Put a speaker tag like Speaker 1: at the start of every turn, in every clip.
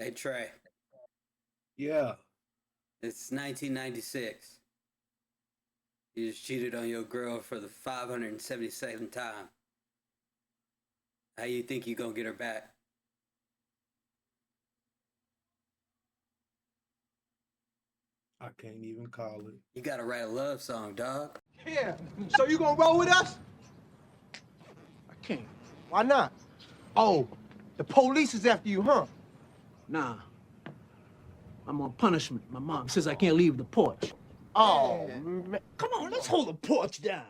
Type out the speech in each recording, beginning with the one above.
Speaker 1: Hey Trey,
Speaker 2: Yeah,
Speaker 1: it's 1996. You just cheated on your girl for the 577th time. How you think you gonna get her back?
Speaker 2: I can't even call it.
Speaker 1: You gotta write a love song, dog.
Speaker 3: Yeah. So you gonna roll with us? I can't. Why not? Oh, the police is after you, huh?
Speaker 4: Nah, I'm on punishment. My mom says I can't leave the porch.
Speaker 3: Oh, man. Come on, let's hold the porch down.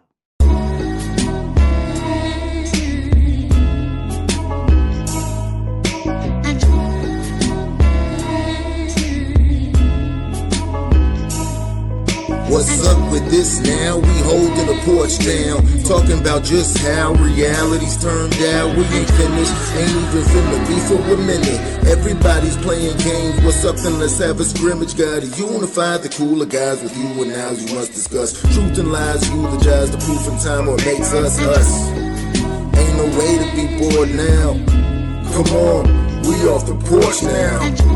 Speaker 5: What's up with this now? We holding the porch down. Talking about just how reality's turned out. We ain't finished, ain't even finna be for a minute. Everybody's playing games. What's up then let's have a scrimmage. Gotta unify the cooler guys with you and now you must discuss truth and lies, eulogize the proof in time what makes us us. Ain't no way to be bored now. Come on, we off the porch now.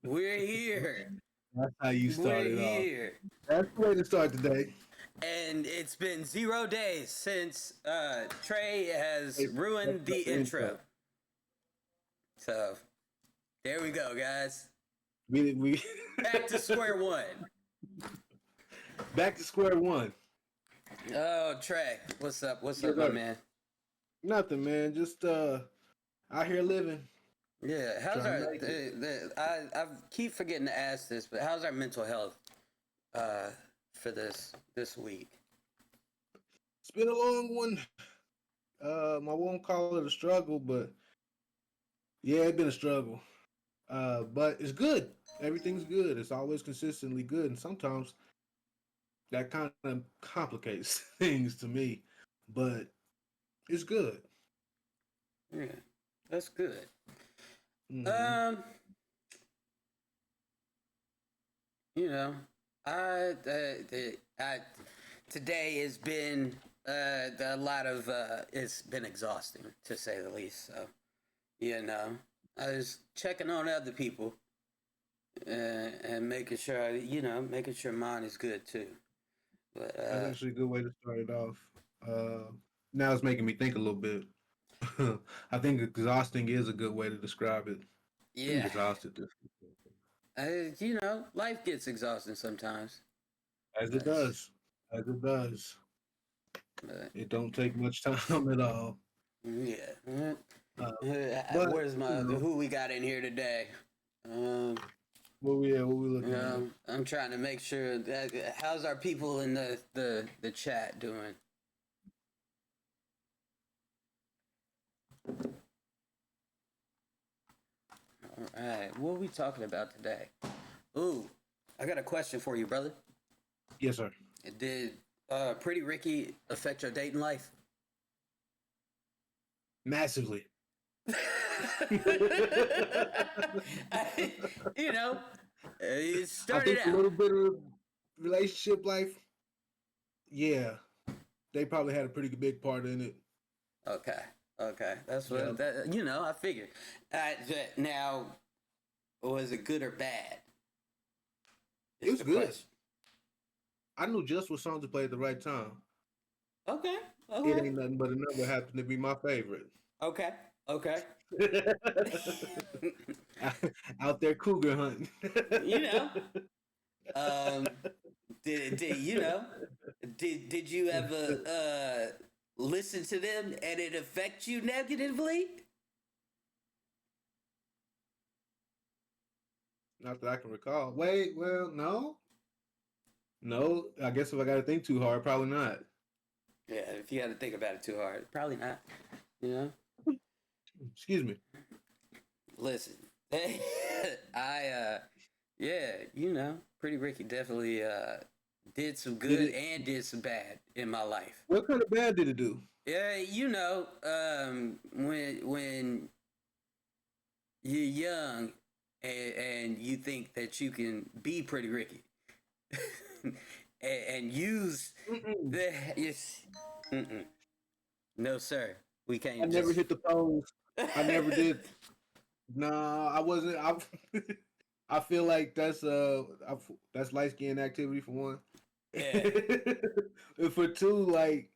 Speaker 1: We're here.
Speaker 2: That's how you
Speaker 1: We're
Speaker 2: started off.
Speaker 1: here.
Speaker 2: That's the way to start today.
Speaker 1: And it's been 0 days since Trey has
Speaker 2: Hey,
Speaker 1: ruined the
Speaker 2: that's the
Speaker 1: intro. So there we go, guys.
Speaker 2: We
Speaker 1: Back to square one.
Speaker 2: back to square one.
Speaker 1: Oh, Trey, what's up? What's
Speaker 2: Yes,
Speaker 1: up, my
Speaker 2: sir.
Speaker 1: man?
Speaker 2: Nothing, man. Just out here living.
Speaker 1: Yeah, how's
Speaker 2: Trying
Speaker 1: our?
Speaker 2: to make it.
Speaker 1: I keep forgetting to ask this, but how's our mental health for this week?
Speaker 2: It's been a long one. I won't call it a struggle, but yeah, it's been a struggle. But it's good. Everything's good. It's always consistently good, and sometimes that kind of complicates things to me. But it's good.
Speaker 1: Yeah, that's good.
Speaker 2: Hmm.
Speaker 1: Um, you know, I today has been a lot of it's been exhausting to say the least. So you know, I was checking on other people and making sure making sure mine is good too. But
Speaker 2: That's actually a good way to start it off. Uh, Now it's making me think a little bit. I think exhausting is a good way to describe it. I'm
Speaker 1: yeah,
Speaker 2: exhausted
Speaker 1: life gets exhausting sometimes.
Speaker 2: as it
Speaker 1: But,
Speaker 2: does. As it does.
Speaker 1: but
Speaker 2: It don't take much time at all.
Speaker 1: yeah.
Speaker 2: Uh, but
Speaker 1: Where's who we got in here today? Um,
Speaker 2: what we looking at?
Speaker 1: I'm trying to make sure that how's our people in the chat doing? All right, what are we talking about today? Ooh, I got a question for you, brother.
Speaker 2: Yes, sir.
Speaker 1: Did Pretty Ricky affect your dating life?
Speaker 2: Massively.
Speaker 1: I, you know, it
Speaker 2: I
Speaker 1: started
Speaker 2: think a
Speaker 1: out.
Speaker 2: little bit of relationship life. Yeah, they probably had a pretty big part in it.
Speaker 1: Okay, okay, that's
Speaker 2: Yeah,
Speaker 1: what I figured. Now, was it good or bad?
Speaker 2: it
Speaker 1: Is
Speaker 2: was
Speaker 1: the
Speaker 2: good.
Speaker 1: question.
Speaker 2: I knew just what song to play at the right time.
Speaker 1: Okay,
Speaker 2: It
Speaker 1: okay,
Speaker 2: ain't nothing but another happened to be my favorite.
Speaker 1: okay, okay.
Speaker 2: Out there cougar hunting.
Speaker 1: you know, um, did did you ever listen to them and it affect you negatively?
Speaker 2: Not that I can recall. Wait, well, no. No, I guess if I got to think too hard, probably not.
Speaker 1: Yeah, if you had to think about it too hard, probably not. You know,
Speaker 2: Excuse me.
Speaker 1: listen, yeah, Pretty Ricky definitely did some
Speaker 2: Did
Speaker 1: good
Speaker 2: it?
Speaker 1: and did some bad in my life.
Speaker 2: What kind of bad did it do?
Speaker 1: Yeah, when you're young and you think that you can be Pretty Ricky and use
Speaker 2: Mm-mm.
Speaker 1: the yes, mm-mm. No sir, we
Speaker 2: I
Speaker 1: can't
Speaker 2: never
Speaker 1: just.
Speaker 2: hit the pose. I never did. Nah, I wasn't. I feel like that's light skin activity for one.
Speaker 1: Yeah,
Speaker 2: And for two, like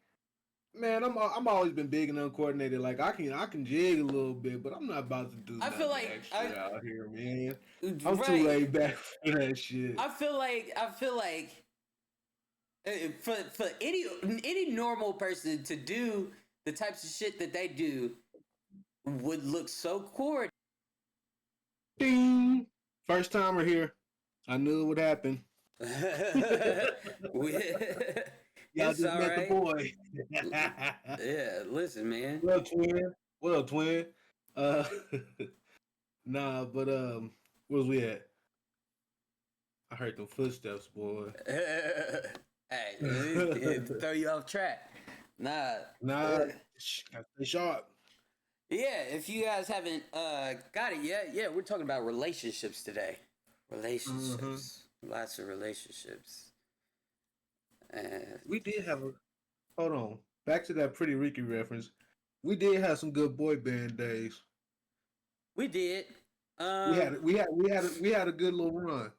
Speaker 2: man, I'm always been big and uncoordinated. Like I can jig a little bit, but I'm not about to do
Speaker 1: I feel
Speaker 2: nothing
Speaker 1: like
Speaker 2: extra out here, man. I'm too
Speaker 1: right.
Speaker 2: laid back for that shit.
Speaker 1: I feel like for any normal person to do the types of shit that they do would look so coordinated.
Speaker 2: Ding! First timer here. I knew it would happen.
Speaker 1: We-
Speaker 2: Y'all
Speaker 1: it's
Speaker 2: just
Speaker 1: all
Speaker 2: met the
Speaker 1: right.
Speaker 2: boy.
Speaker 1: Yeah, listen, man.
Speaker 2: What up, twin? What up, twin? Uh, nah, but where was we at? I heard them footsteps, boy.
Speaker 1: Hey, it throw you off track. Nah.
Speaker 2: Nah, gotta stay sharp.
Speaker 1: Yeah, if you guys haven't got it yet, yeah, we're talking about relationships today. Relationships. Lots of relationships. And
Speaker 2: We did have a hold on. Back to that Pretty Ricky reference. We did have some good boy band days.
Speaker 1: we did.
Speaker 2: We
Speaker 1: Um
Speaker 2: had we had a good little run. A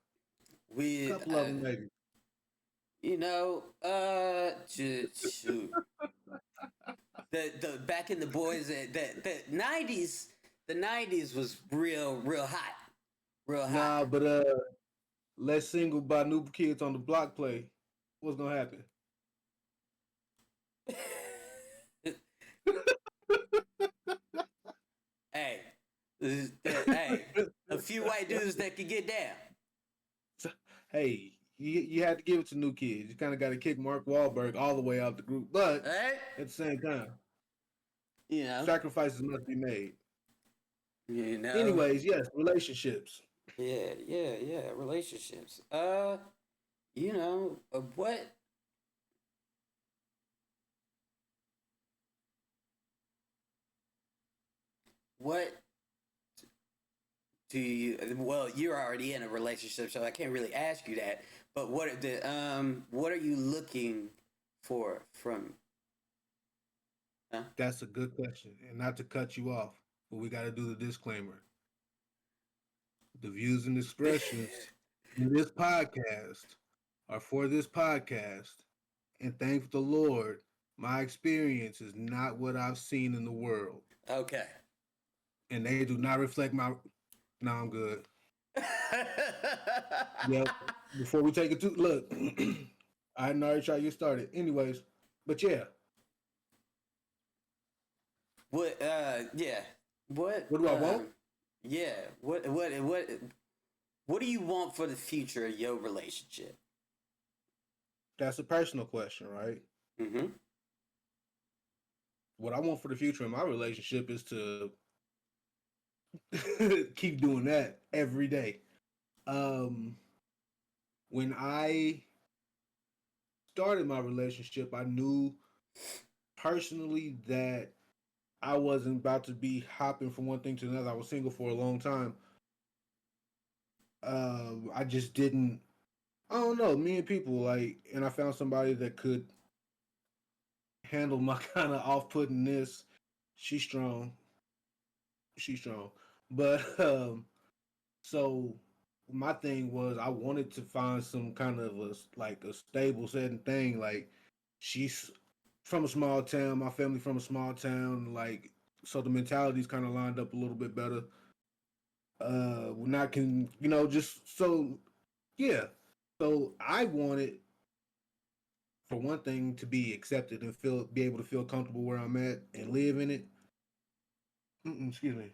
Speaker 1: we
Speaker 2: couple of them maybe.
Speaker 1: shoot. The back in the boys the 90s, the 90s was real hot. Real hot.
Speaker 2: Nah, but let's single by New Kids on the Block play. What's gonna happen?
Speaker 1: Hey, hey, a few white dudes that can get down.
Speaker 2: Hey, you had to give it to New Kids. You kind of got to kick Mark Wahlberg all the way out the group, but
Speaker 1: Right?
Speaker 2: at the same time,
Speaker 1: You know,
Speaker 2: sacrifices must be made.
Speaker 1: you know.
Speaker 2: Anyways, yes, relationships.
Speaker 1: Yeah. Relationships. What? What do you? Well, you're already in a relationship, so I can't really ask you that. But what are you looking for from? Huh?
Speaker 2: That's a good question, and not to cut you off, but we got to do the disclaimer: the views and expressions in this podcast are for this podcast, and thank the Lord, my experience is not what I've seen in the world,
Speaker 1: Okay.
Speaker 2: and they do not reflect my. No, I'm good. Yep. Before we take it to look, I hadn't already tried to get started. Anyways, but yeah,
Speaker 1: What? Yeah. What?
Speaker 2: what do I want?
Speaker 1: Yeah. What do you want for the future of your relationship?
Speaker 2: That's a personal question, right?
Speaker 1: Mm-hmm.
Speaker 2: What I want for the future in my relationship is to keep doing that every day. Um, when I started my relationship, I knew personally that I wasn't about to be hopping from one thing to another. I was single for a long time. I just didn't. I don't know. Me and people like, and I found somebody that could handle my kind of off-puttingness. She's strong. She's strong. But so my thing was I wanted to find some kind of a stable setting thing. Like she's from a small town, my family from a small town, like so the mentality's kind of lined up a little bit better. We're not can just so yeah. So I wanted for one thing to be accepted and be able to feel comfortable where I'm at and live in it. Excuse me.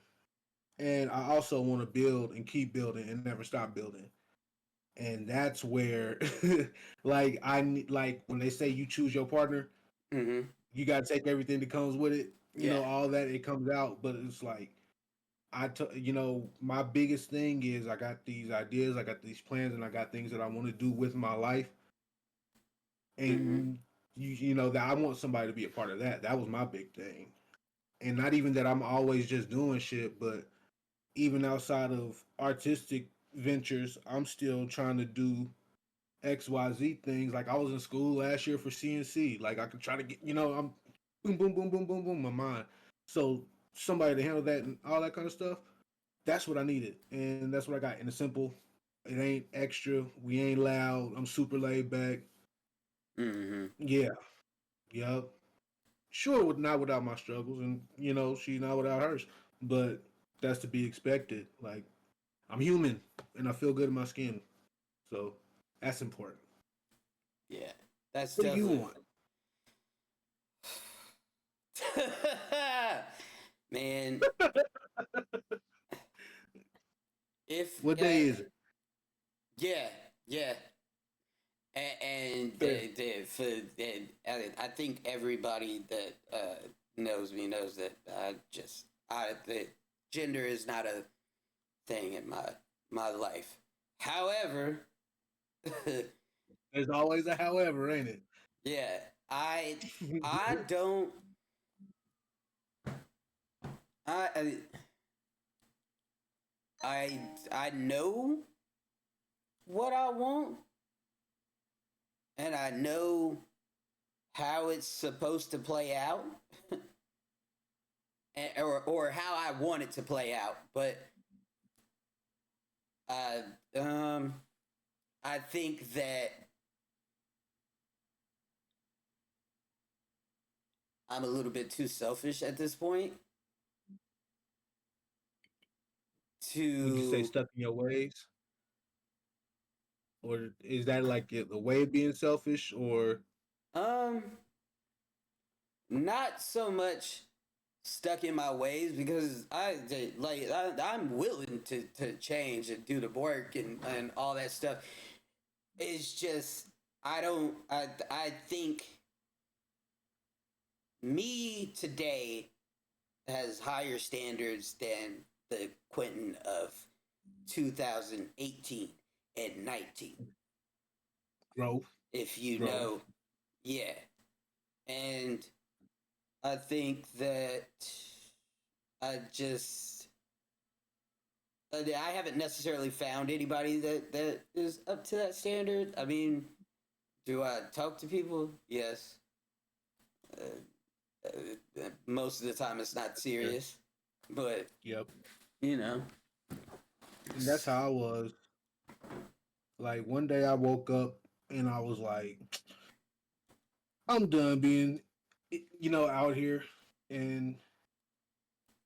Speaker 2: And I also want to build and keep building and never stop building. And that's where, like like when they say you choose your partner,
Speaker 1: Mm-hmm.
Speaker 2: you got to take everything that comes with it.
Speaker 1: Yeah.
Speaker 2: All that it comes out, but it's like my biggest thing is I got these ideas, I got these plans, and I got things that I want to do with my life,
Speaker 1: Mm-hmm.
Speaker 2: and that I want somebody to be a part of that. That was my big thing, and not even that I'm always just doing shit, but even outside of artistic ventures, I'm still trying to do XYZ things. Like I was in school last year for CNC. Like I could try to get, I'm boom, boom, boom, boom, boom, boom, my mind. So somebody to handle that and all that kind of stuff. That's what I needed, and that's what I got. And it's simple. It ain't extra. We ain't loud. I'm super laid back.
Speaker 1: Mm-hmm.
Speaker 2: Yeah, yep. Sure, not without my struggles, and she not without hers. But that's to be expected. Like I'm human, and I feel good in my skin, so that's important.
Speaker 1: Yeah, that's
Speaker 2: What do you
Speaker 1: definitely.
Speaker 2: want?
Speaker 1: Man, if
Speaker 2: What day is it?
Speaker 1: yeah, yeah, and
Speaker 2: Fair.
Speaker 1: I think everybody that knows me knows that the gender is not a thing in my life. However,
Speaker 2: There's always a however, ain't it?
Speaker 1: yeah, I I don't I I know what I want, and I know how it's supposed to play out, or how I want it to play out. But I I think that I'm a little bit too selfish at this point
Speaker 2: Would you say
Speaker 1: to
Speaker 2: stuck in your ways, or is that like the way of being selfish, or
Speaker 1: um not so much stuck in my ways because I'm willing to change and do the work and all that stuff. It's just I think me today has higher standards than the Quentin of 2018 and 19.
Speaker 2: growth?
Speaker 1: If you
Speaker 2: Growth.
Speaker 1: know, yeah. And I think that I just I haven't necessarily found anybody that is up to that standard. I mean, do I talk to people? Yes. Most of the time, it's not
Speaker 2: Yeah.
Speaker 1: serious, but
Speaker 2: Yep.
Speaker 1: you know,
Speaker 2: And that's how I was. Like one day I woke up and I was like, I'm done being, out here, and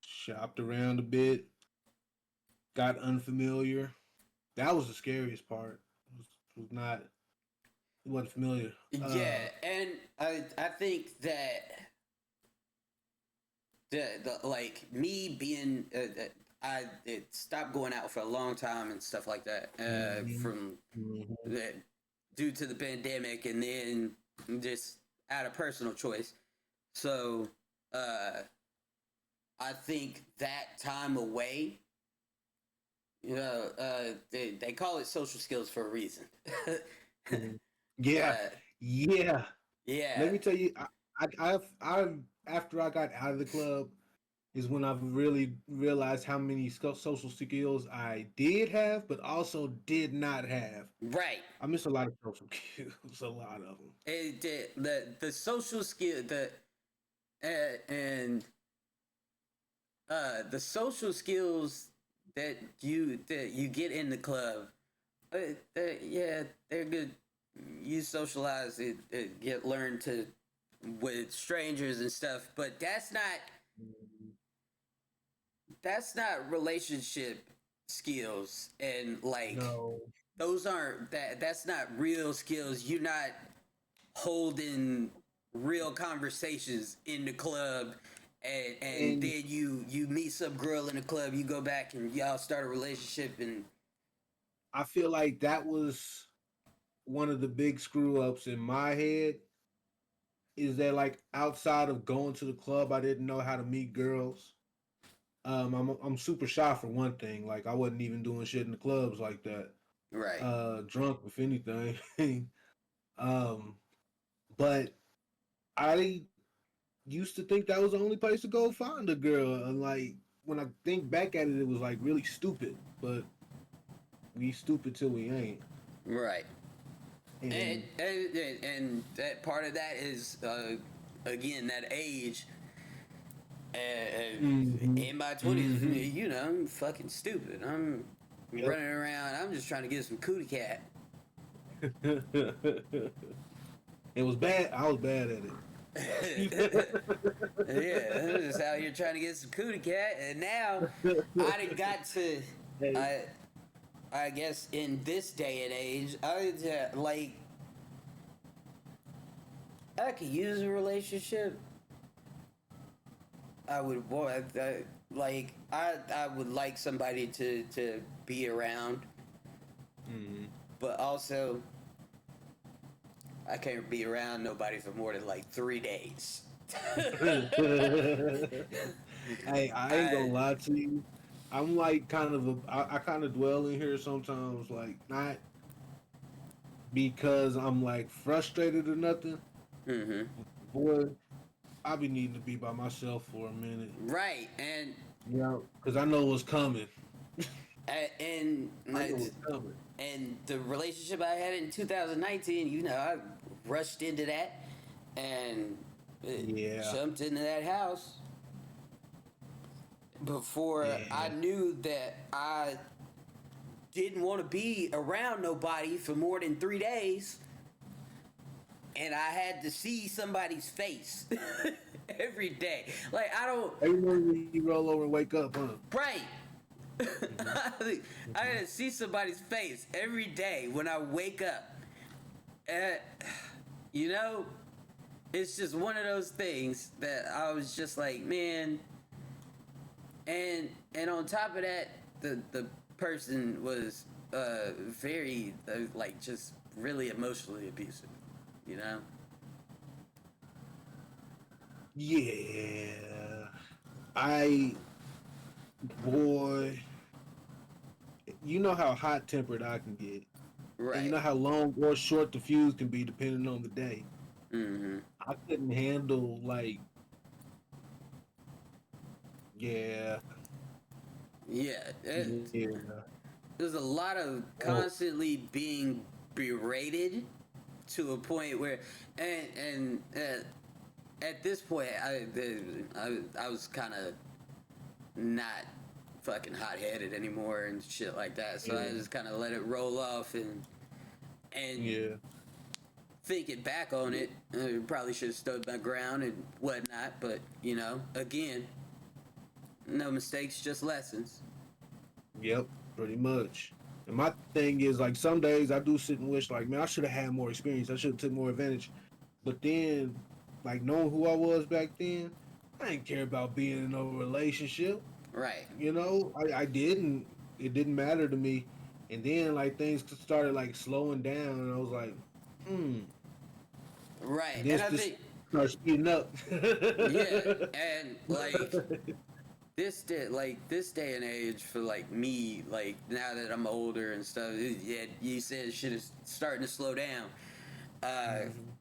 Speaker 2: shopped around a bit, got unfamiliar. That was the scariest part. Was not, it wasn't familiar.
Speaker 1: yeah, and I think that the like me being I it stopped going out for a long time and stuff like that
Speaker 2: Mhm,
Speaker 1: from
Speaker 2: mhm.
Speaker 1: the due to the pandemic and then just out of personal choice. So uh, I think that time away, they call it social skills for a reason.
Speaker 2: Mhm. Yeah,
Speaker 1: uh,
Speaker 2: yeah.
Speaker 1: yeah,
Speaker 2: Let me tell you, I've after I got out of the club is when I've really realized how many social skills I did have, but also did not have.
Speaker 1: right.
Speaker 2: I miss a lot of social skills, a lot of them.
Speaker 1: The social skill and the social skills that you get in the club, yeah, they're good. You socialize, get learn to with strangers and stuff, but that's not relationship skills and like
Speaker 2: No,
Speaker 1: those aren't that's not real skills. You're not holding real conversations in the club and
Speaker 2: and
Speaker 1: then you meet some girl in the club, you go back and y'all start a relationship and
Speaker 2: I feel like that was one of the big screw ups in my head. Is that like outside of going to the club, I didn't know how to meet girls. I'm super shy for one thing. Like I wasn't even doing shit in the clubs like that.
Speaker 1: right.
Speaker 2: Drunk if anything. um, but I used to think that was the only place to go find a girl, and like when I think back at it, it was like really stupid. But we stupid till we ain't.
Speaker 1: Right.
Speaker 2: And
Speaker 1: And that part of that is again that age. In my 20s, you know, I'm fucking stupid. I'm running around. I'm just trying to get some cootie cat.
Speaker 2: it was bad. I was bad at it.
Speaker 1: Yeah, I'm just out here trying to get some cootie cat, and now I done got to. I guess in this day and age, I could use a relationship. I would want I would like somebody to be around, but also I can't be around nobody for more than like 3 days.
Speaker 2: Hey, I ain't gonna lie to you. I'm like I kind of dwell in here sometimes, like not because I'm like frustrated or nothing.
Speaker 1: Mm-hmm.
Speaker 2: Boy, I be needing to be by myself for a minute.
Speaker 1: Right, and
Speaker 2: You know, because I know what's coming.
Speaker 1: and
Speaker 2: I know what's coming.
Speaker 1: and the relationship I had in 2019, you know, I rushed into that and jumped into that house before I knew that I didn't want to be around nobody for more than 3 days, and I had to see somebody's face every day. Like I don't.
Speaker 2: Every morning you roll over and wake up, huh?
Speaker 1: Right. I gotta see somebody's face every day when I wake up. You know, it's just one of those things that I was just like, man. And on top of that, the person was very like just really emotionally abusive. You know.
Speaker 2: Yeah, boy, you know how hot tempered I can get.
Speaker 1: Right.
Speaker 2: And you know how long or short the fuse can be depending on the day.
Speaker 1: Mm-hmm.
Speaker 2: I couldn't handle like, yeah.
Speaker 1: There's a lot of constantly being berated to a point where, and at this point, I was kind of not fucking hot headed anymore and shit like that. So I just kind of let it roll off and thinking back on it, I probably should have stood my ground and whatnot. But you know, again, no mistakes, just lessons.
Speaker 2: Yep, pretty much. And my thing is like some days I do sit and wish like, man, I should have had more experience. I should have took more advantage. But then, like knowing who I was back then, I didn't care about being in a relationship.
Speaker 1: Right.
Speaker 2: You know, I didn't. It didn't matter to me. And then like things started like slowing down, and I was like,
Speaker 1: Right.
Speaker 2: This,
Speaker 1: and I think
Speaker 2: start speeding up.
Speaker 1: yeah, and like this day and age for like me, like now that I'm older and stuff, you said shit is starting to slow down.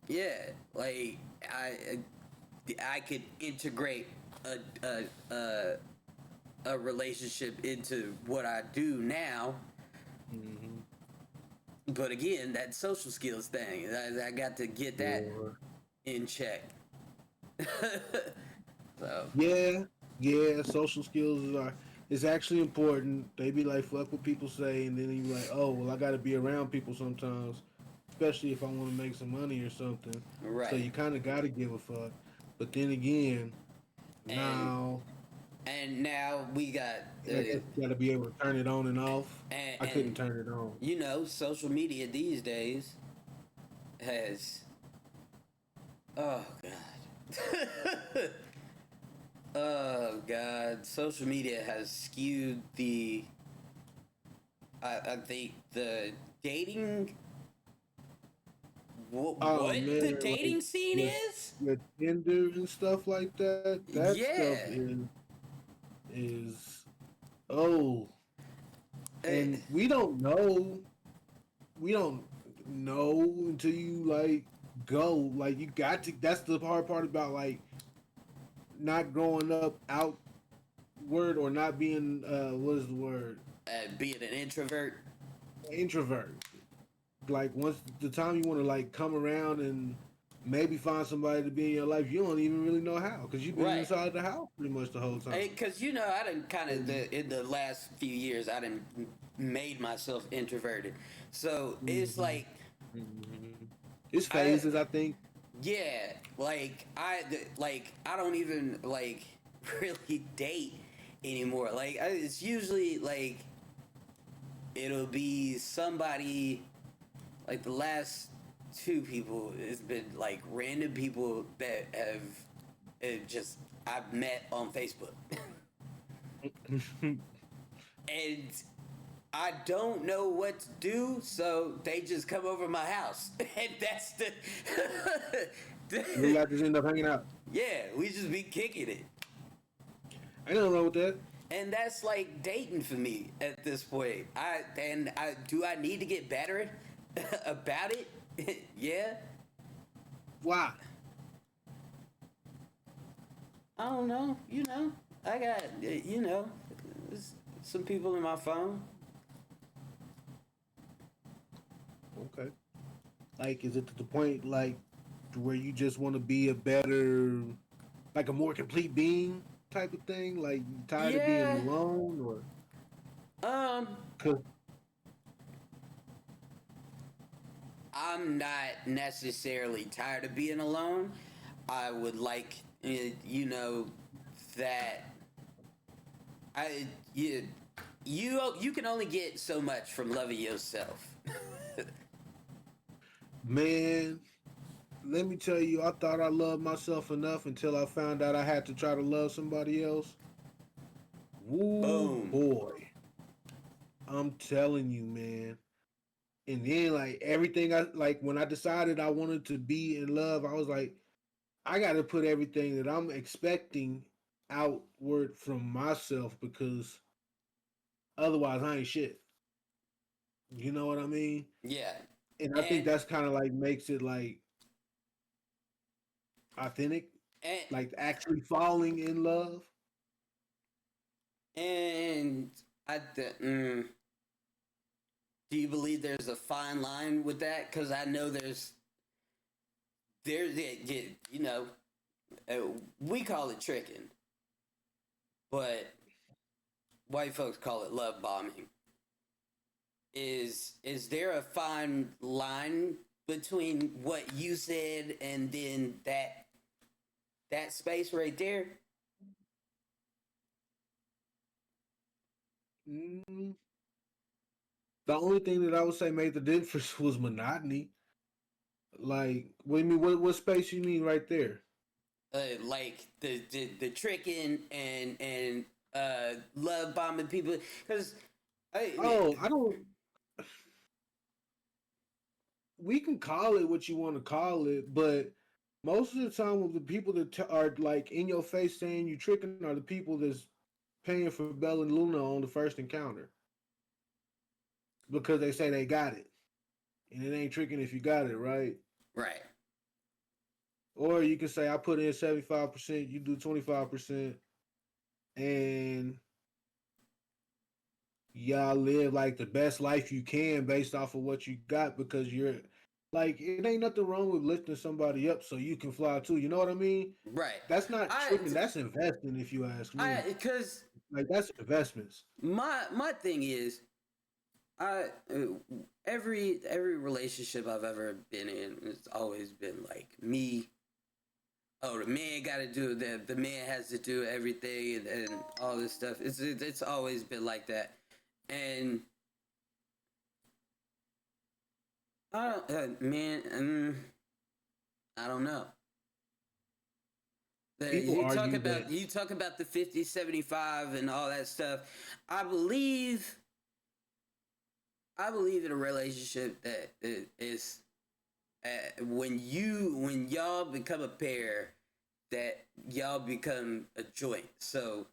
Speaker 1: Yeah, like I could integrate a relationship into what I do now. But again, that social skills thing, I got to get that in check. So
Speaker 2: yeah, social skills is actually important. They be like, fuck what people say, and then you be like, oh well, I got to be around people sometimes, especially if I want to make some money or something.
Speaker 1: right.
Speaker 2: So you kind of got to give a fuck. But then again, now
Speaker 1: we got
Speaker 2: you got to be able to turn it on and off. I couldn't turn it on.
Speaker 1: You know, social media these days has, oh god. Oh god, social media has skewed the I think the dating the dating scene is?
Speaker 2: With Tinder and stuff like that. That stuff is and we don't know until you like go. Like you got to, that's the hard part about like not growing up out word, or not being what is the word?
Speaker 1: Being an introvert.
Speaker 2: Introvert. Like once the time you want to like come around and maybe find somebody to be in your life, you don't even really know how because you've been
Speaker 1: Right.
Speaker 2: inside the house pretty much the whole time.
Speaker 1: Because I done kind of in the last few years, I done made myself introverted. So it's
Speaker 2: Mm-hmm.
Speaker 1: like,
Speaker 2: Mm-hmm. It's
Speaker 1: I,
Speaker 2: phases, I think.
Speaker 1: yeah, like I don't even like really date anymore. Like it's usually like it'll be somebody like the last two people. It's been like random people that have just I've met on Facebook. And I don't know what to do, so they just come over my house, and that's the.
Speaker 2: You guys just end up hanging out.
Speaker 1: Yeah, we just be kicking it,
Speaker 2: Ain't nothing wrong with that.
Speaker 1: and that's like dating for me at this point. I do I need to get better about it? Yeah,
Speaker 2: Why?
Speaker 1: I don't know. I got some people in my phone.
Speaker 2: Okay. Like, is it to the point like to where you just want to be a better, like a more complete being type of thing? Like, you tired of being
Speaker 1: Yeah.
Speaker 2: alone, or
Speaker 1: Um,
Speaker 2: cause
Speaker 1: I'm not necessarily tired of being alone. I would like, that I you can only get so much from loving yourself.
Speaker 2: man, let me tell you, I thought I loved myself enough until I found out I had to try to love somebody else. Woo
Speaker 1: Boom.
Speaker 2: boy, I'm telling you, man. And then like everything I like when I decided I wanted to be in love, I was like, I got to put everything that I'm expecting outward from myself because otherwise I ain't shit. You know what I mean?
Speaker 1: Yeah.
Speaker 2: And I think
Speaker 1: And
Speaker 2: that's kind of like makes it like authentic,
Speaker 1: and
Speaker 2: like actually falling in love.
Speaker 1: and do you believe there's a fine line with that? Because I know there's uh, we call it tricking, but white folks call it love bombing. Is there a fine line between what you said and then that space right there?
Speaker 2: Mm, the only thing that I would say made the difference was monotony. Like, what do you mean? What space you mean right there?
Speaker 1: Like the tricking and love bombing people because
Speaker 2: Oh, I don't. We can call it what you want to call it, but most of the time, with the people that are like in your face saying you tricking are the people that's paying for Bell and Luna on the first encounter because they say they got it, and it ain't tricking if you got it, right?
Speaker 1: right.
Speaker 2: Or you can say I put in 75%, you do 25%, and y'all live like the best life you can based off of what you got because you're like it ain't nothing wrong with lifting somebody up so you can fly too. You know what I mean?
Speaker 1: Right.
Speaker 2: That's not
Speaker 1: I
Speaker 2: tricking. That's investing, if you ask me.
Speaker 1: because
Speaker 2: Like that's investments.
Speaker 1: my thing is I every relationship I've ever been in, it's always been like me. Oh, the man got to do that. The man has to do everything and all this stuff. It's always been like that, and I don't, man. I don't know.
Speaker 2: People argue that.
Speaker 1: You talk about the 50, 75 and all that stuff. I believe I believe in a relationship that is when y'all become a pair, that y'all become a joint. So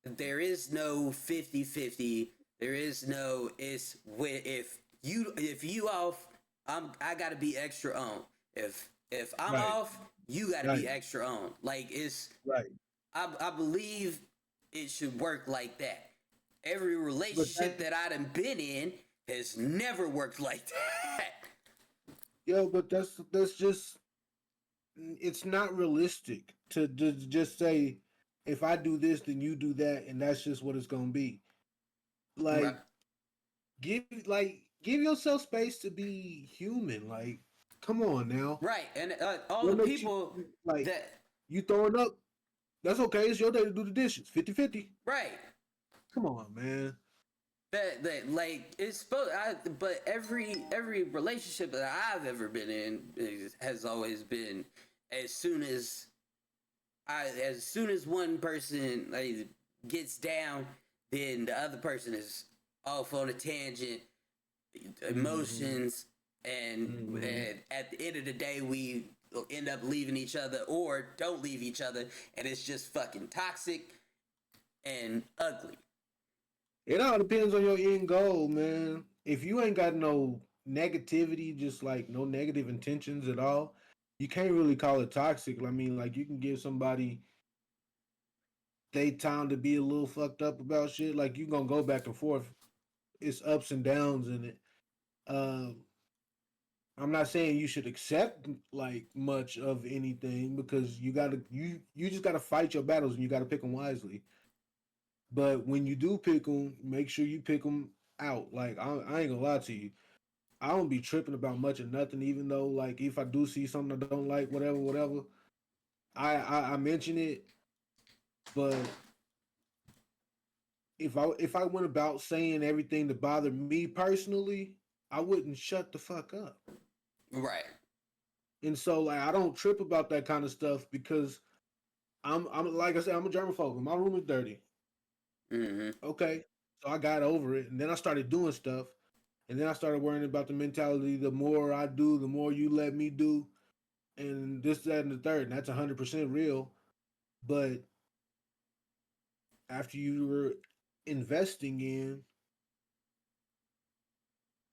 Speaker 1: there is no 50-50. There is no if you off, I gotta be extra on. If I'm
Speaker 2: Right,
Speaker 1: off, you gotta
Speaker 2: right,
Speaker 1: be extra on. Like it's
Speaker 2: right.
Speaker 1: I believe it should work like that. Every
Speaker 2: But
Speaker 1: relationship that I done been in has never worked like that.
Speaker 2: but that's just it's not realistic to just say if I do this, then you do that, and that's just what it's gonna be.
Speaker 1: Right.
Speaker 2: Like give yourself space to be human. Like, come on now.
Speaker 1: Right. And all
Speaker 2: What
Speaker 1: the
Speaker 2: makes you
Speaker 1: people
Speaker 2: like
Speaker 1: that,
Speaker 2: you throwing up? That's okay. It's your day to do the dishes. 50-50.
Speaker 1: right.
Speaker 2: Come on, man.
Speaker 1: That like it's supposed. But every relationship that I've ever been in has always been as soon as one person like gets down, then the other person is off on a tangent, emotions, and at the end of the day, we end up leaving each other or don't leave each other, and it's just fucking toxic and ugly.
Speaker 2: It all depends on your end goal, man. If you ain't got no negativity, just like no negative intentions at all, you can't really call it toxic. I mean, like you can give somebody they time to be a little fucked up about shit. Like you gonna go back and forth. It's ups and downs in it. Um, I'm not saying you should accept like much of anything because you just gotta fight your battles and you gotta pick them wisely. But when you do pick them, make sure you pick them out. Like I ain't gonna lie to you, I don't be tripping about much of nothing. Even though like if I do see something I don't like, whatever, I mention it. But if I went about saying everything that bothered me personally, I wouldn't shut the fuck up.
Speaker 1: Right.
Speaker 2: And so like I don't trip about that kind of stuff because I'm like I said, I'm a germaphobe. My room is dirty.
Speaker 1: Mm-hmm.
Speaker 2: Okay. So I got over it. And then I started doing stuff. And then I started worrying about the mentality the more I do, the more you let me do. And this, that, and the third. And that's 100% real. But after you were investing in,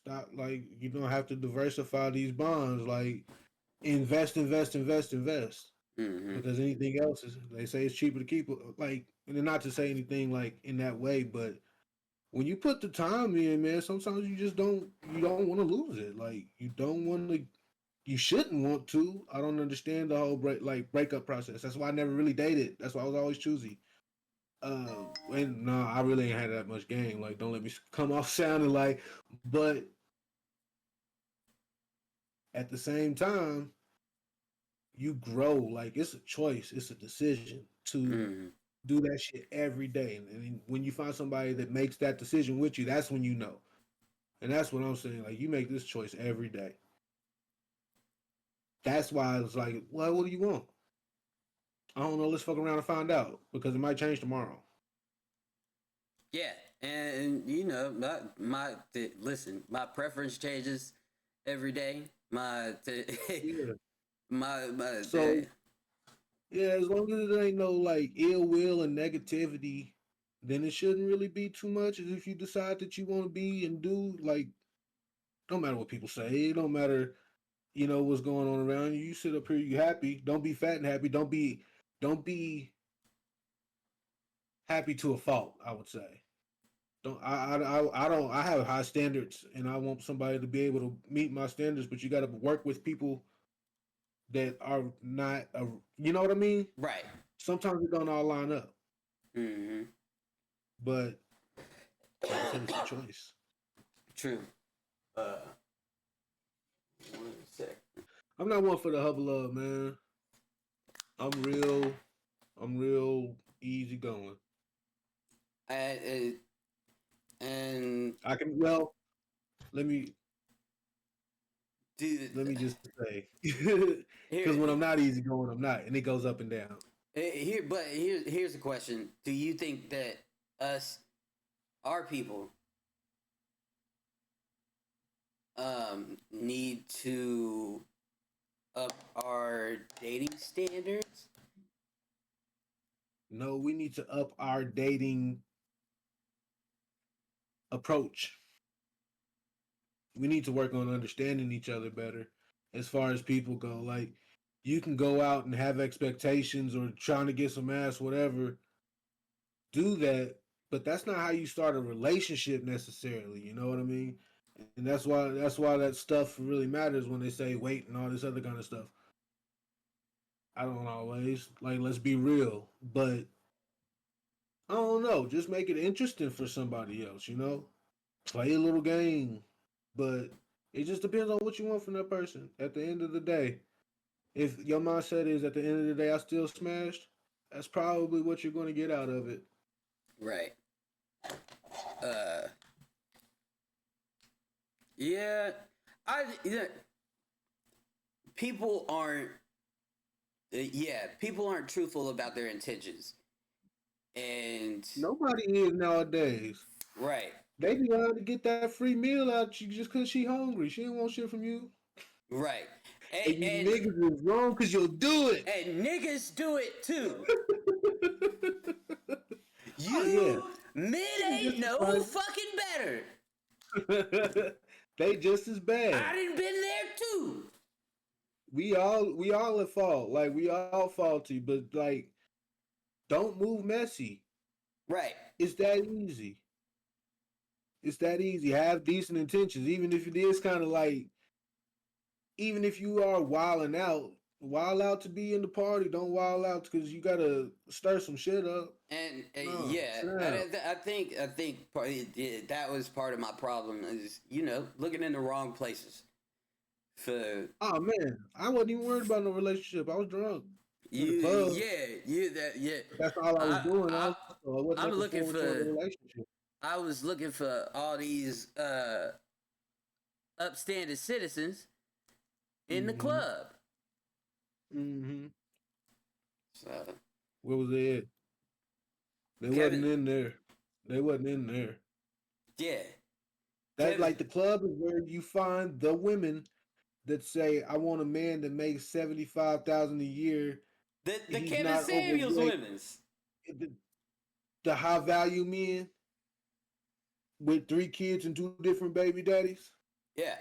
Speaker 2: stop, like, you don't have to diversify these bonds. Like, invest.
Speaker 1: Mm-hmm.
Speaker 2: Because anything else is, they say it's cheaper to keep it. Like, and not to say anything like in that way, but when you put the time in, man, sometimes you don't want to lose it. Like you don't want to, you shouldn't want to. I don't understand the whole breakup process. That's why I never really dated. That's why I was always choosy. And no, I really ain't had that much game. Like, don't let me come off sounding like, but at the same time, you grow. Like it's a choice. It's a decision to
Speaker 1: Mm-hmm.
Speaker 2: do that shit every day. And when you find somebody that makes that decision with you, that's when you know. And that's what I'm saying. Like you make this choice every day. That's why I was like, well, what do you want? I don't know. Let's fuck around and find out because it might change tomorrow.
Speaker 1: Yeah, and you know, listen, my preference changes every day.
Speaker 2: Yeah.
Speaker 1: My
Speaker 2: So yeah, as long as it ain't no like ill will and negativity, then it shouldn't really be too much. If you decide that you want to be and do like, don't matter what people say. It don't matter, what's going on around you. You sit up here, you happy. Don't be fat and happy. Don't be happy to a fault. I would say. Don't I don't I have high standards and I want somebody to be able to meet my standards, but you got to work with people that are not you know what I mean?
Speaker 1: right.
Speaker 2: Sometimes it don't all line up,
Speaker 1: Mm-hmm.
Speaker 2: but like I said, it's a choice.
Speaker 1: True. Uh, 1 sec.
Speaker 2: I'm not one for the hubble up, man. I'm real I'm real easy going.
Speaker 1: And
Speaker 2: I can well let me
Speaker 1: do
Speaker 2: let me just say
Speaker 1: here
Speaker 2: because when I'm not easy going, I'm not, and it goes up and down.
Speaker 1: here's a question: do you think that us, our people, need to up our dating standards?
Speaker 2: No, we need to up our dating approach. We need to work on understanding each other better as far as people go. Like you can go out and have expectations or trying to get some ass, whatever. do that, but that's not how you start a relationship necessarily. You know what I mean? And that's why that stuff really matters when they say wait and all this other kind of stuff. I don't always like. Let's be real, but I don't know. Just make it interesting for somebody else. You know, play a little game, but it just depends on what you want from that person. At the end of the day, if your mindset is at the end of the day, I still smashed, that's probably what you're going to get out of it.
Speaker 1: Right. Uh. Yeah. Yeah. People aren't. People aren't truthful about their intentions, and
Speaker 2: Nobody is nowadays.
Speaker 1: right,
Speaker 2: They be out to get that free meal out you just because she hungry. She don't want shit from you.
Speaker 1: right,
Speaker 2: And you niggas is wrong because you'll do it.
Speaker 1: and niggas do it too.
Speaker 2: Oh, yeah.
Speaker 1: Men ain't no fucking better.
Speaker 2: They just as bad.
Speaker 1: I done been there too.
Speaker 2: We all at fault. Like we all faulty, but like don't move messy.
Speaker 1: Right.
Speaker 2: It's that easy. It's that easy. Have decent intentions, even if it is kind of like, even if you are wilding out, wild out to be in the party. Don't wild out because you gotta stir some shit up.
Speaker 1: And
Speaker 2: No,
Speaker 1: yeah, and I think that was part of my problem is looking in the wrong places. For
Speaker 2: Oh man, I wasn't even worried about no relationship. I was drunk.
Speaker 1: you,
Speaker 2: Yeah. That's all I was doing. I wasn't
Speaker 1: I'm looking
Speaker 2: forward to a
Speaker 1: for.
Speaker 2: relationship.
Speaker 1: I was looking for all these upstanding citizens in the club.
Speaker 2: Mm-hmm.
Speaker 1: So
Speaker 2: Where was they at? They
Speaker 1: Kevin-
Speaker 2: wasn't in there. They wasn't in there.
Speaker 1: yeah,
Speaker 2: That
Speaker 1: Kevin-
Speaker 2: like the club is where you find the women that say, "I want a man that makes 75,000 a year."
Speaker 1: the
Speaker 2: He's
Speaker 1: Kevin
Speaker 2: not
Speaker 1: Samuels
Speaker 2: overweight.
Speaker 1: women's.
Speaker 2: The high value men with 3 kids and 2 different baby daddies.
Speaker 1: Yeah,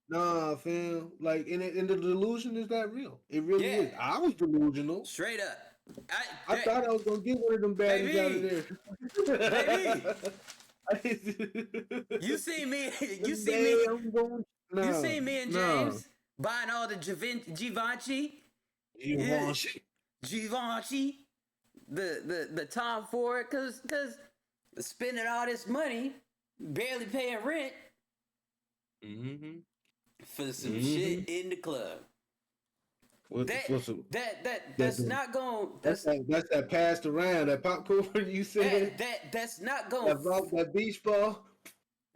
Speaker 2: Nah, fam. Like, and the delusion is that real. It really
Speaker 1: Yeah.
Speaker 2: is. I was delusional.
Speaker 1: straight up.
Speaker 2: I thought I was gonna get one of them baddies out of
Speaker 1: Baby.
Speaker 2: there.
Speaker 1: You see me? You see
Speaker 2: Hey,
Speaker 1: me?
Speaker 2: I'm going. No,
Speaker 1: You see me and
Speaker 2: no.
Speaker 1: James buying all the Givenchy, Givenchy, the Tom Ford, cause spending all this money, barely paying rent
Speaker 2: Mm-hmm.
Speaker 1: for some shit in the club. That's not going.
Speaker 2: That's that passed around that popcorn you said.
Speaker 1: That's not going.
Speaker 2: That beach ball.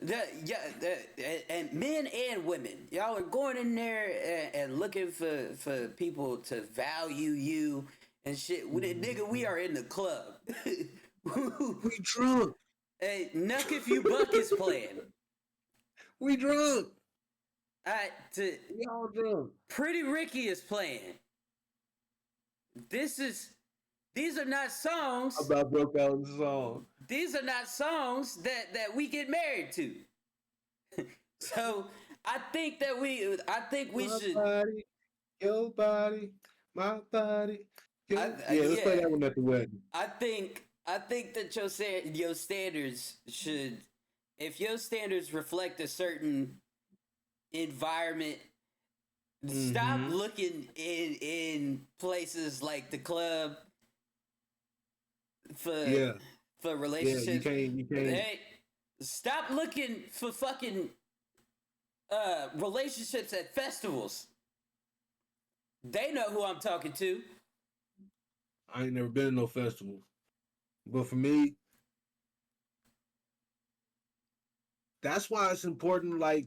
Speaker 1: And men and women, y'all are going in there and looking for people to value you and shit. Nigga, we are in the club.
Speaker 2: We drunk.
Speaker 1: Hey, Nuck if you buck is playing.
Speaker 2: We drunk. We all drunk.
Speaker 1: Pretty Ricky is playing. These are not songs.
Speaker 2: I about broke out in the song.
Speaker 1: These are not songs that we get married to. So I think we
Speaker 2: My
Speaker 1: should.
Speaker 2: body, your body, my body. Let's play that one at the wedding.
Speaker 1: I think that your standards should, if your standards reflect a certain environment, stop looking in places like the club for relationships.
Speaker 2: Yeah, you can't.
Speaker 1: Hey, stop looking for fucking relationships at festivals. They know who I'm talking to.
Speaker 2: I ain't never been to no festival. But for me, that's why it's important. Like,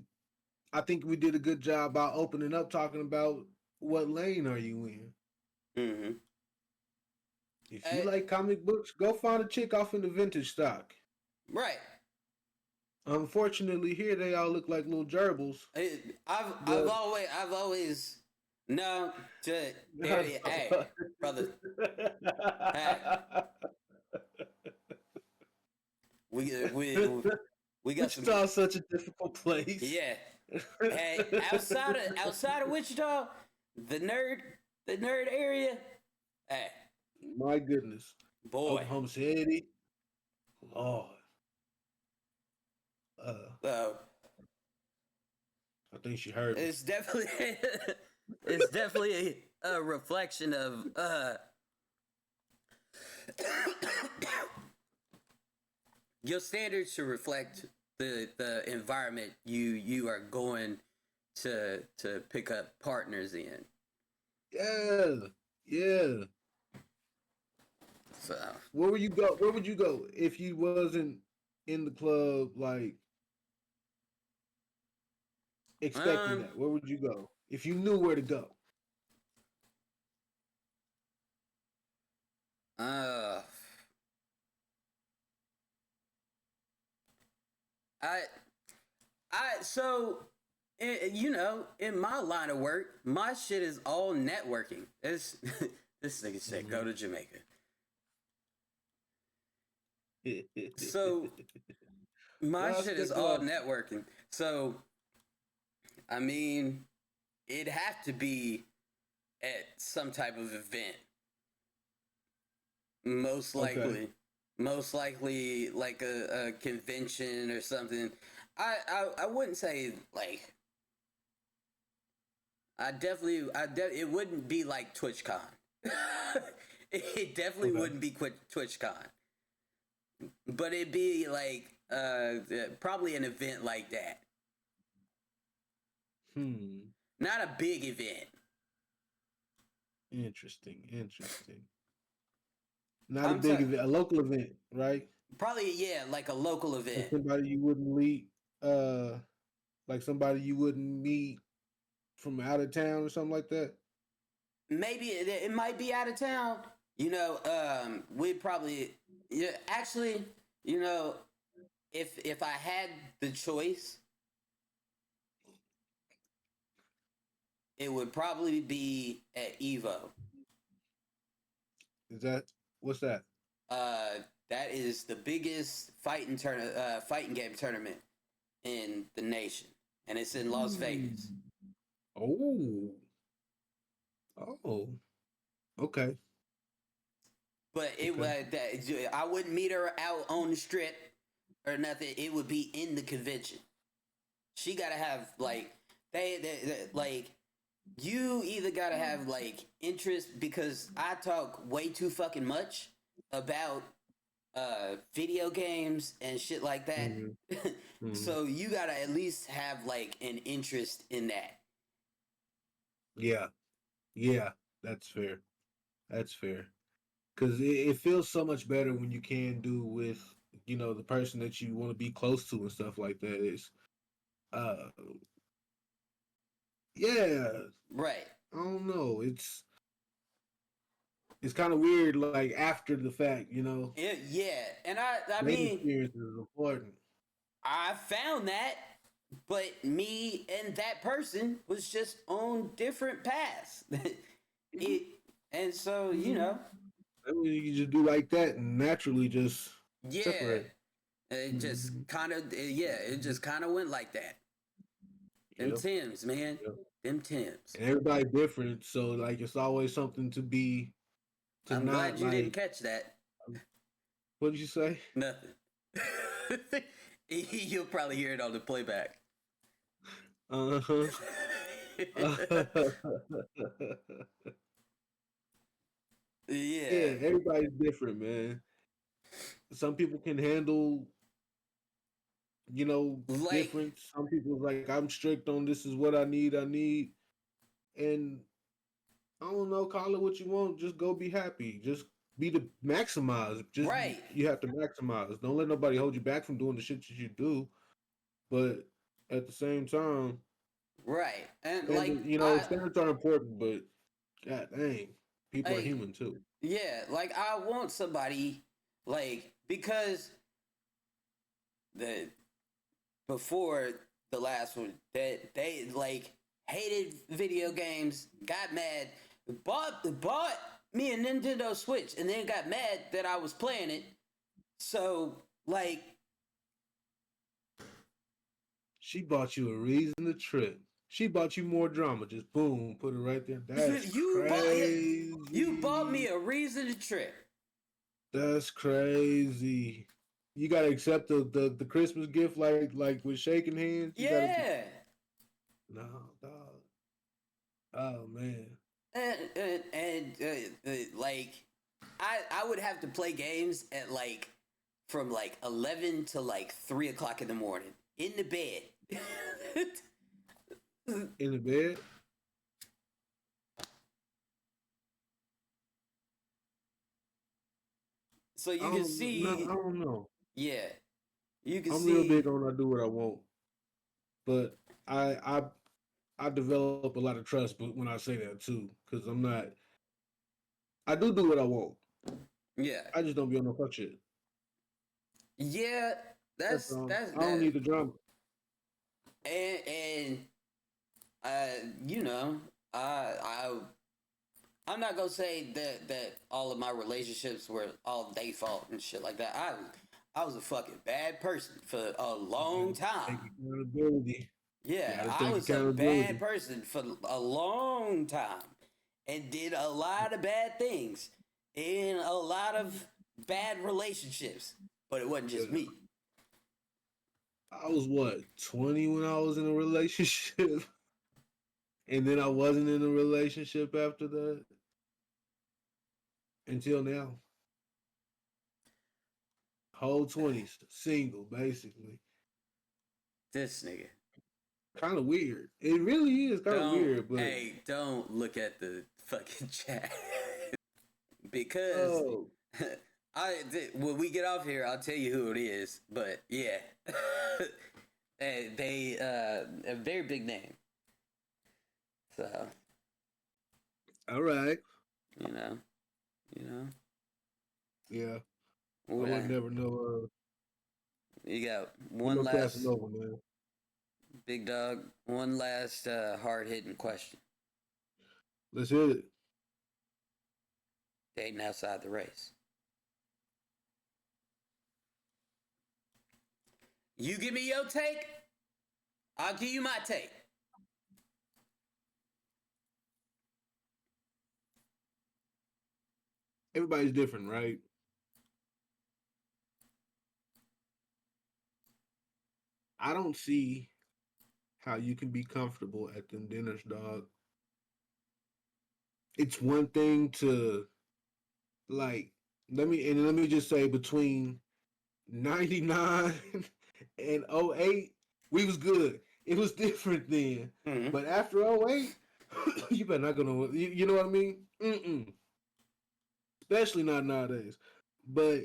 Speaker 2: I think we did a good job about opening up, talking about what lane are you in.
Speaker 1: Mm-hmm.
Speaker 2: If you like comic books, go find a chick off in the vintage stock.
Speaker 1: Right.
Speaker 2: Unfortunately, here they all look like little gerbils.
Speaker 1: I've always no. Hey, brother. Hey. We got some.
Speaker 2: Wichita's such a difficult place.
Speaker 1: Yeah. Hey, outside of Wichita, the nerd area. Hey.
Speaker 2: My goodness.
Speaker 1: Boy.
Speaker 2: Oklahoma City. Lord.
Speaker 1: So
Speaker 2: I think she heard me.
Speaker 1: it's definitely it's definitely a reflection of your standards should reflect the environment you are going to pick up partners in.
Speaker 2: Yeah, yeah.
Speaker 1: So
Speaker 2: Where would you go? Where would you go if you wasn't in the club, like expecting
Speaker 1: um
Speaker 2: that? Where would you go if you knew where to go?
Speaker 1: uh I so you know, in my line of work, my shit is all networking. It's this nigga said go to Jamaica. So my
Speaker 2: Y'all
Speaker 1: shit is
Speaker 2: stepping
Speaker 1: all
Speaker 2: out.
Speaker 1: networking. So I mean, it'd have to be at some type of event. Most
Speaker 2: Okay.
Speaker 1: likely. Most likely like a convention or something. I wouldn't say like it wouldn't be like TwitchCon. It definitely
Speaker 2: Okay.
Speaker 1: wouldn't be TwitchCon. But it'd be like probably an event like that.
Speaker 2: Hmm.
Speaker 1: Not a big event.
Speaker 2: Interesting. Interesting. Not a
Speaker 1: I'm
Speaker 2: big
Speaker 1: talking
Speaker 2: event, a local event, right?
Speaker 1: probably yeah, like a local
Speaker 2: Like
Speaker 1: event.
Speaker 2: somebody you wouldn't meet, uh, like somebody you wouldn't meet from out of town or something like that.
Speaker 1: Maybe it might be out of town. You know, we'd probably yeah. Actually, you know, if I had the choice, it would probably be at Evo.
Speaker 2: Is that what's that?
Speaker 1: Uh, that is the biggest fighting game tournament in the nation, and it's in Las Vegas.
Speaker 2: Oh, oh, okay.
Speaker 1: But it
Speaker 2: Okay.
Speaker 1: was that I wouldn't meet her out on the strip or nothing. It would be in the convention. She gotta have like they like you either gotta have like interest because I talk way too fucking much about video games and shit like that.
Speaker 2: Hmm. Hmm.
Speaker 1: So you gotta at least have like an interest in that.
Speaker 2: Yeah, yeah, that's fair. That's fair. Because it feels so much better when you can do with the person that you want to be close to and stuff like that. Is uh, yeah.
Speaker 1: Right.
Speaker 2: I don't know. It's kind of weird, like after the fact,
Speaker 1: Yeah. And I
Speaker 2: that
Speaker 1: mean,
Speaker 2: experience is important.
Speaker 1: I found that, but me and that person was just on different paths. it and so you know,
Speaker 2: I mean, you just do like that and naturally just
Speaker 1: yeah,
Speaker 2: separate.
Speaker 1: it just
Speaker 2: Mm-hmm.
Speaker 1: kind of yeah, it just kind of went like that. Them
Speaker 2: Yep,
Speaker 1: Tims, man,
Speaker 2: yep.
Speaker 1: them Tims.
Speaker 2: And everybody different, so like it's always something to
Speaker 1: I'm glad
Speaker 2: not
Speaker 1: you didn't
Speaker 2: like.
Speaker 1: catch that.
Speaker 2: What did you say?
Speaker 1: Nothing. You'll probably hear it on the playback.
Speaker 2: Uh huh.
Speaker 1: Yeah,
Speaker 2: Yeah, everybody's different, man. Some people can handle,
Speaker 1: like
Speaker 2: difference. Some people like I'm strict on this is what I need, and I don't know, call it what you want. Just go be happy. Just be the maximize.
Speaker 1: right,
Speaker 2: You have to maximize. Don't let nobody hold you back from doing the shit that you do. But at the same time,
Speaker 1: right, and like
Speaker 2: standards are important. But god dang, people are
Speaker 1: I
Speaker 2: human too.
Speaker 1: yeah, like I want somebody like because the before the last one that they like hated video games, got mad, bought me a Nintendo Switch, and then got mad that I was playing it. So like
Speaker 2: She bought you a reason to trip. She bought you more drama. Just boom, put it right there. That's
Speaker 1: you bought me
Speaker 2: crazy.
Speaker 1: a reason to trip.
Speaker 2: That's crazy. you gotta accept the Christmas gift like with shaking hands. You gotta
Speaker 1: Yeah.
Speaker 2: no dog. Oh man.
Speaker 1: Like, I would have to play games at like from like 11 to like 3 o'clock in the morning in the bed.
Speaker 2: In the bed.
Speaker 1: So you can see,
Speaker 2: I don't know.
Speaker 1: yeah, you can
Speaker 2: I'm real big
Speaker 1: see,
Speaker 2: on I do what I want, but I I I develop a lot of trust, but when I say that too, because I'm not. I do what I want.
Speaker 1: yeah,
Speaker 2: I just don't be on no fuck shit.
Speaker 1: yeah.
Speaker 2: That's
Speaker 1: That's
Speaker 2: all.
Speaker 1: that's
Speaker 2: I don't
Speaker 1: that,
Speaker 2: need the drama.
Speaker 1: and you know, I'm not gonna say that all of my relationships were all they fault and shit like that. I was a fucking bad person for a long
Speaker 2: You gotta
Speaker 1: time.
Speaker 2: take accountability.
Speaker 1: Yeah,
Speaker 2: Gotta
Speaker 1: I
Speaker 2: take
Speaker 1: was a bad
Speaker 2: accountability.
Speaker 1: person for a long time and did a lot of bad things in a lot of bad relationships. But it wasn't just
Speaker 2: Yeah.
Speaker 1: me.
Speaker 2: I was what 20 when I was in a relationship, and then I wasn't in a relationship after that until now. Whole 20s, single, basically.
Speaker 1: This nigga.
Speaker 2: Kind of weird. It really is kind of weird, but
Speaker 1: Don't look at the fucking chat. Because
Speaker 2: oh,
Speaker 1: when we get off here, I'll tell you who it is. But yeah, they a very big name. So
Speaker 2: all right.
Speaker 1: you know, you know,
Speaker 2: Yeah, I
Speaker 1: Well,
Speaker 2: would never know.
Speaker 1: you got
Speaker 2: You
Speaker 1: one
Speaker 2: know,
Speaker 1: last
Speaker 2: Casanova, man.
Speaker 1: big dog. One last hard hitting question.
Speaker 2: Let's hit it.
Speaker 1: Dating outside the race. You give me your take, I'll give you my take.
Speaker 2: Everybody's different, right? I don't see how you can be comfortable at them dinners, dog. It's one thing to like let me just say between 99 and '08, we was good. It was different then.
Speaker 1: Mm-hmm.
Speaker 2: But after '08, you better not gonna you know what I mean? Mm-mm. Especially not nowadays. But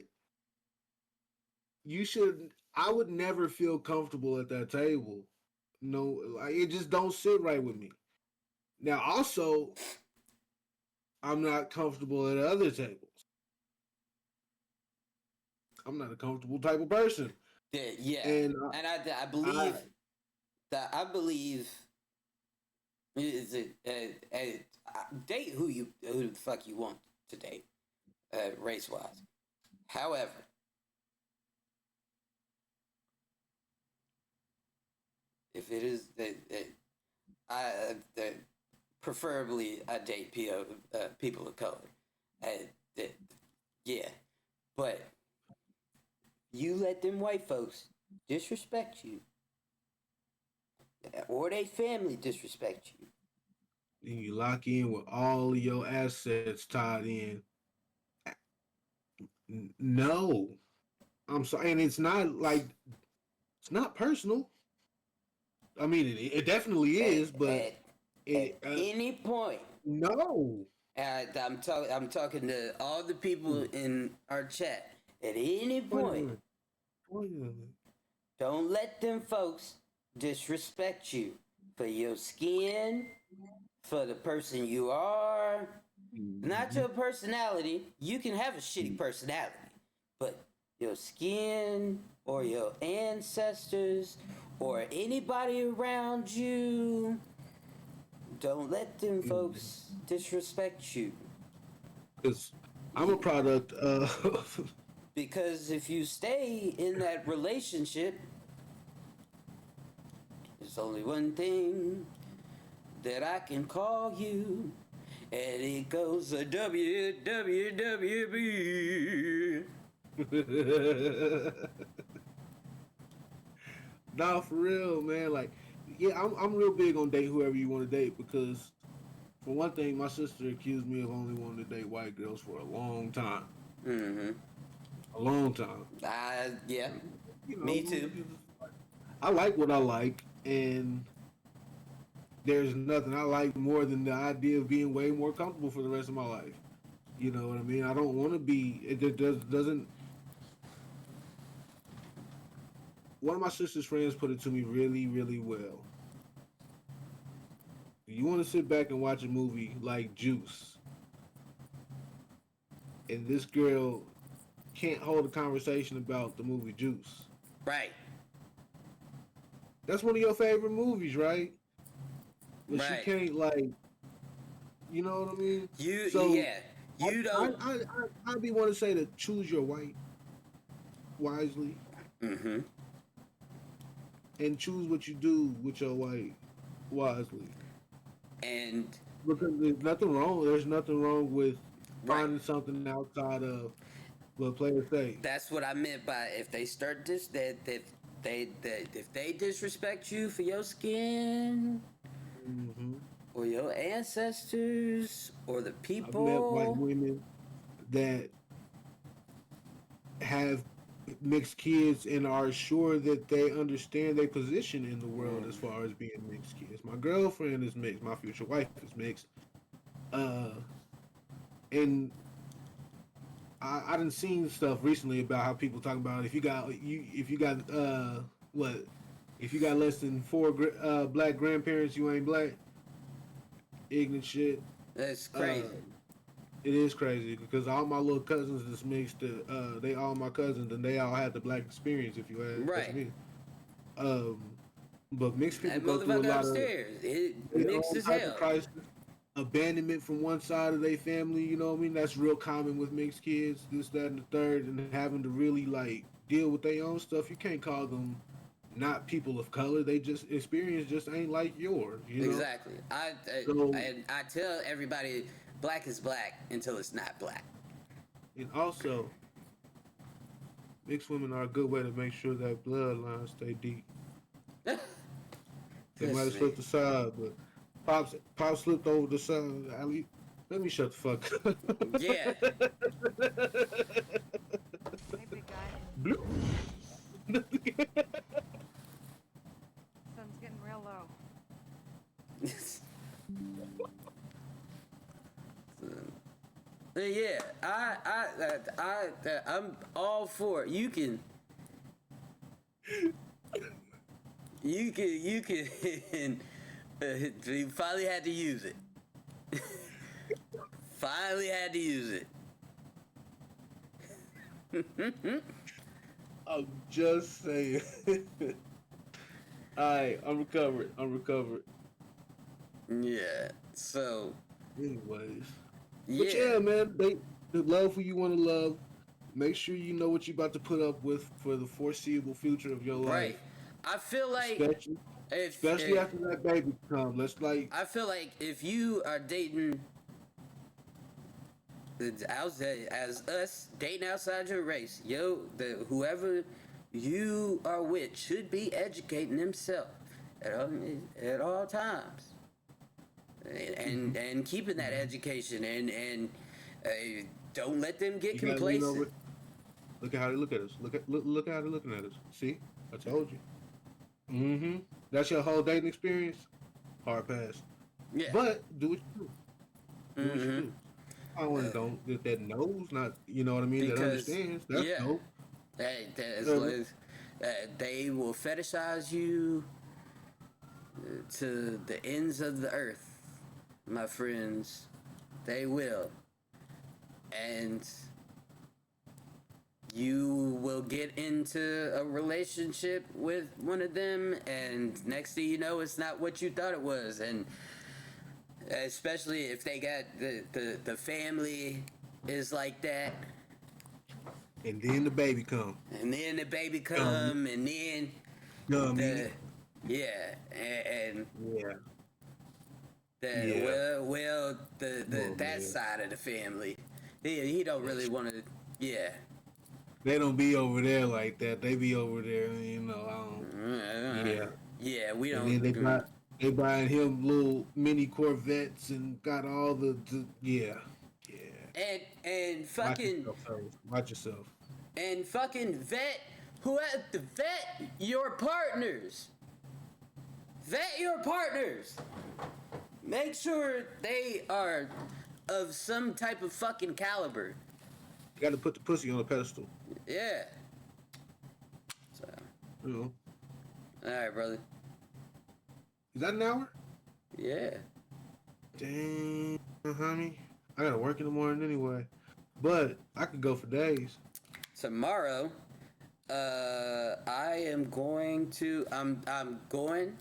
Speaker 2: you should I would never feel comfortable at that table. No, like it just don't sit right with me. Now also, I'm not comfortable at other tables. I'm not a comfortable type of person.
Speaker 1: Yeah,
Speaker 2: And
Speaker 1: and I
Speaker 2: I
Speaker 1: believe that I believe is it date who the fuck you want to date, race wise. However, if it is that preferably I date people of color, that yeah, but you let them white folks disrespect you, or they family disrespect you.
Speaker 2: you lock in with all of your assets tied in. No, I'm sorry, and it's not like it's not personal. I mean, it definitely
Speaker 1: At
Speaker 2: is, but
Speaker 1: at at
Speaker 2: it
Speaker 1: any point,
Speaker 2: no.
Speaker 1: I'm talking to all the people
Speaker 2: Hmm.
Speaker 1: in our chat. At any
Speaker 2: Wait a
Speaker 1: point,
Speaker 2: minute. Wait a minute.
Speaker 1: don't let them folks disrespect you for your skin, for the person you are, not
Speaker 2: Mhm.
Speaker 1: your personality. You can have a shitty personality, but your skin or your ancestors or anybody around you, don't let them folks disrespect you.
Speaker 2: Because I'm a product of.
Speaker 1: Because if you stay in that relationship, there's only one thing that I can call you, and it goes a WWWB.
Speaker 2: Nah, for real, man. Like, yeah, I'm real big on date whoever you want to date because, for one thing, my sister accused me of only wanting to date white girls for a long time.
Speaker 1: Mm-hmm.
Speaker 2: A long time.
Speaker 1: Yeah.
Speaker 2: You
Speaker 1: Me
Speaker 2: know,
Speaker 1: too.
Speaker 2: I like what I like, and there's nothing I like more than the idea of being way more comfortable for the rest of my life. You know what I mean? I don't want to be. Doesn't. One of my sister's friends put it to me really, really well. You want to sit back and watch a movie like Juice, and this girl can't hold a conversation about the movie Juice.
Speaker 1: Right.
Speaker 2: That's one of your favorite movies, right? But she
Speaker 1: Right.
Speaker 2: can't like, you know what I mean?
Speaker 1: You
Speaker 2: So
Speaker 1: yeah. You don't.
Speaker 2: I be want to say to choose your white wisely
Speaker 1: Mm-hmm.
Speaker 2: and choose what you do with your white wisely.
Speaker 1: And
Speaker 2: Because there's nothing wrong. There's nothing wrong with
Speaker 1: right.
Speaker 2: finding something outside of what players say.
Speaker 1: That's what I meant by if they start if they disrespect you for your skin
Speaker 2: Hmm.
Speaker 1: or your ancestors or the
Speaker 2: I've met white
Speaker 1: people.
Speaker 2: women that have mixed kids and are sure that they understand their position in the world as far as being mixed kids. My girlfriend is mixed. My future wife is mixed. Uh, and I done seen stuff recently about how people talk about if you got what if you got less than four black grandparents, you ain't black. Ignorant shit.
Speaker 1: That's
Speaker 2: Uh,
Speaker 1: crazy.
Speaker 2: it is crazy because all my little cousins is mixed. They all my cousins and they all had the black experience. If you ask
Speaker 1: Right.
Speaker 2: me, um, but mixed people
Speaker 1: That
Speaker 2: go through a
Speaker 1: motherfucker
Speaker 2: lot of
Speaker 1: upstairs, it
Speaker 2: their
Speaker 1: mixed
Speaker 2: own
Speaker 1: as
Speaker 2: type of
Speaker 1: hell.
Speaker 2: crisis, abandonment from one side of their family. You know what I mean? That's real common with mixed kids. This, that, and the third, and having to really like deal with their own stuff. You can't call them not people of color. They just experience just ain't like yours. You know.
Speaker 1: Exactly.
Speaker 2: So
Speaker 1: I tell everybody, black is black until it's not black.
Speaker 2: and also mixed women are a good way to make sure that bloodlines stay deep. They might have
Speaker 1: This man.
Speaker 2: slipped aside, but Pops slipped over the side. Let me shut the fuck up.
Speaker 1: Yeah.
Speaker 6: Hey, big guy.
Speaker 2: Bloop.
Speaker 6: Sun's getting real low.
Speaker 1: Yeah, I'm all for it. You can. You finally had to use it. Finally had to use it.
Speaker 2: I'm just saying. Alright, I'm recovered.
Speaker 1: Yeah. So.
Speaker 2: Anyways. But
Speaker 1: Yeah.
Speaker 2: yeah, man, the love who you want to love. Make sure you know what you're about to put up with for the foreseeable future of your life.
Speaker 1: Right. I feel like
Speaker 2: Especially
Speaker 1: if
Speaker 2: after that baby comes. Let's like
Speaker 1: I feel like if you are dating as us dating outside your race, whoever you are with should be educating himself at all times, and keeping that education and don't let them get
Speaker 2: you gotta lean
Speaker 1: complacent.
Speaker 2: over. Look at how they look at us. Look at how they're looking at us. See? I told you. Mm-hmm. That's your whole dating experience? Hard pass.
Speaker 1: Yeah.
Speaker 2: But do what you do. Do what you
Speaker 1: Mm-hmm.
Speaker 2: do. I want to don't that knows, not you know what I mean, that
Speaker 1: Because
Speaker 2: understands. That's
Speaker 1: yeah,
Speaker 2: dope.
Speaker 1: that they will fetishize you to the ends of the earth, my friends. They will, and you will get into a relationship with one of them, and next thing you know, it's not what you thought it was, and especially if they got the family is like that.
Speaker 2: And then the baby come.
Speaker 1: And then the baby come, and then
Speaker 2: Dummy.
Speaker 1: yeah, and
Speaker 2: Yeah.
Speaker 1: that
Speaker 2: man.
Speaker 1: side of the family, he don't really want to, yeah.
Speaker 2: They don't be over there like that. They be over there, you know. Yeah,
Speaker 1: Yeah, we
Speaker 2: and
Speaker 1: don't.
Speaker 2: then they buying him little mini Corvettes and got all yeah, yeah.
Speaker 1: And
Speaker 2: Watch
Speaker 1: fucking
Speaker 2: yourself, fellas. Watch yourself.
Speaker 1: and fucking vet who have to vet your partners. Vet your partners. Make sure they are of some type of fucking caliber.
Speaker 2: You got to put the pussy on a pedestal.
Speaker 1: Yeah. So,
Speaker 2: You know.
Speaker 1: all right, brother.
Speaker 2: Is that an hour?
Speaker 1: Yeah.
Speaker 2: Dang, honey. I gotta work in the morning anyway. But I could go for days.
Speaker 1: Tomorrow, I am going to. I'm going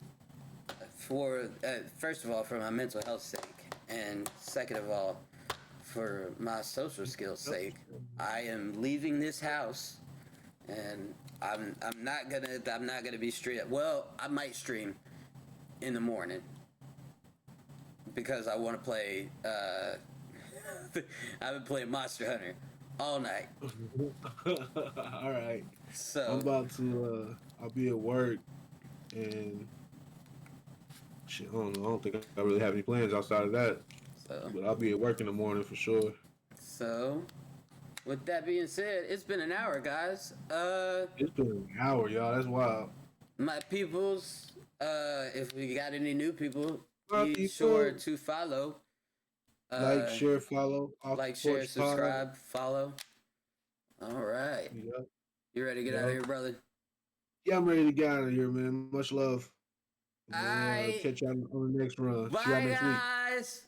Speaker 1: for first of all for my mental health sake, and second of all for my social skills sake. I am leaving this house, and I'm not gonna be stream. Well, I might stream in the morning because I want to play. I've been playing Monster Hunter all night.
Speaker 2: All right.
Speaker 1: So
Speaker 2: I'm about to. I'll be at work, and shit. I don't know. I don't think I really have any plans outside of that. But I'll be at work in the morning for sure.
Speaker 1: So, with that being said, it's been an hour, guys.
Speaker 2: It's been an hour, y'all. That's wild.
Speaker 1: My peoples, if we got any new people,
Speaker 2: My
Speaker 1: be
Speaker 2: people.
Speaker 1: sure to follow.
Speaker 2: Like, share, follow.
Speaker 1: Like, share, subscribe, follow. All right.
Speaker 2: Yep.
Speaker 1: You ready to get out of here, brother?
Speaker 2: Yeah, I'm ready to get out of here, man. Much love.
Speaker 1: All right.
Speaker 2: Catch y'all on the next run. See y'all
Speaker 1: Bye,
Speaker 2: next week.
Speaker 1: guys.